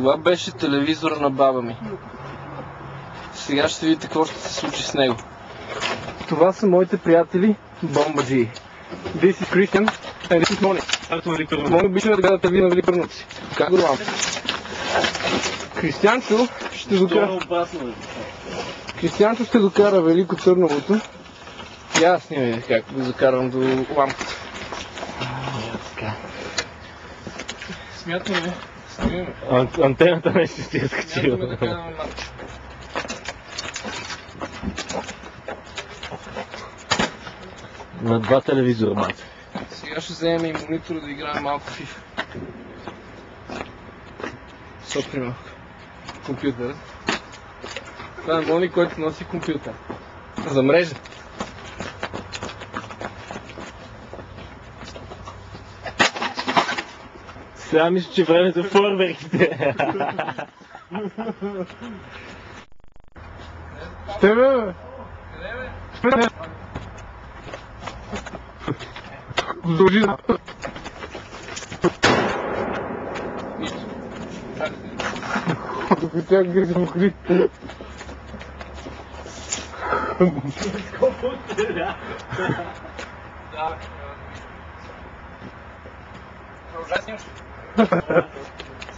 Това беше телевизора на баба ми. Сега ще видите какво ще се случи с него. Това са моите приятели Бомбаджии. This is Christian and this is Moni. Мони обичаме да гледате ви на Великърноци. Как го вам? Кристиянчо ще докара Велико Търновото. И аз снимай как го закарвам до лампата. Смятаме. Антената нещо си е скачила. На 2 телевизора, мат. Сега ще вземем и монитора да играем малко FIFA. Сопри малко. Компютър. Това е Мони, който носи компютър. За мрежа. Сега мисля, че време за фойерверките. Тебе! Къде бе? Дължи да. Нищо. Докато тя гриза мокри. Да. Продължай снимаш?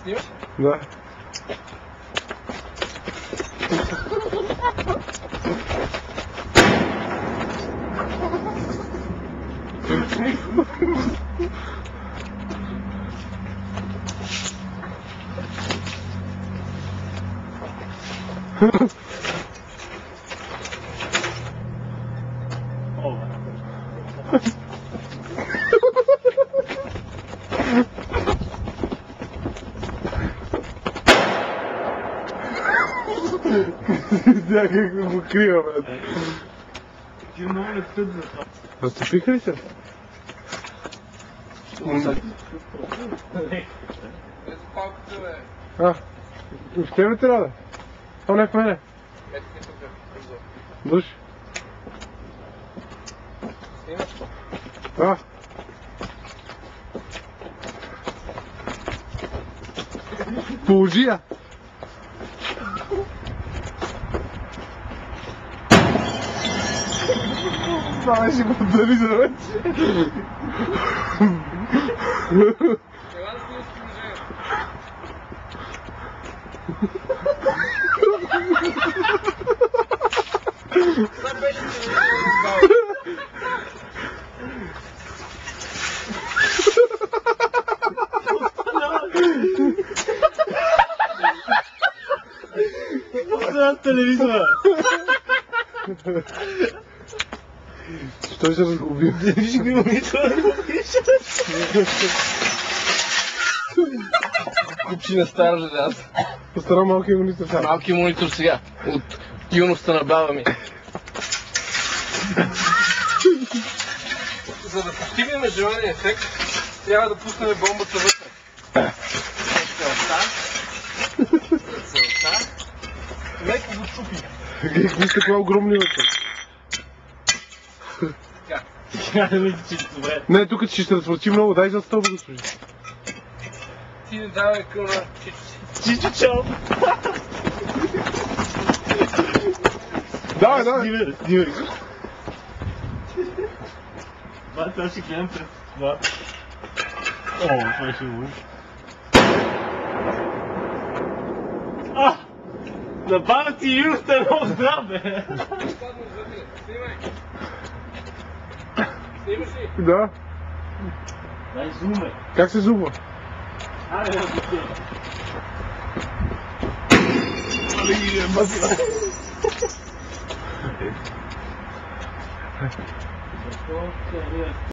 Снимаш? Да. Тя как ме покрива, бе. Ти много не стъд за това. Разцепиха ли се? В тебе трябва да? То не в мене. Ето ти тук. Душ. Снимаш? Положи я! Това беше го телевизора вече. Ела да снимаш положението. Това беше телевизора. Това телевизора. Той се разгуби. Виж го има монитора. Купчи на стар желязо. Постара малкия монитор сега. Малкият монитор сега. От юността на баба ми. За да постигнем желания ефект, трябва да пуснем бомбата вътре. Целта. Леко го чупи. Вижте каква огромна вътре. Не, тук ще се разплачи много, дай за стълба да служи. Ти не давай къл на Чичо си. Чичо, чао! Давай, давай! Снимай. Това ще гледам пред това. О, това ще го. На баба ти юноста е много здрав, бе! Снимай! Снимаш ли? Да. Дай зумай. Как се зумва? Айде, да ти. Али, баси. Защо?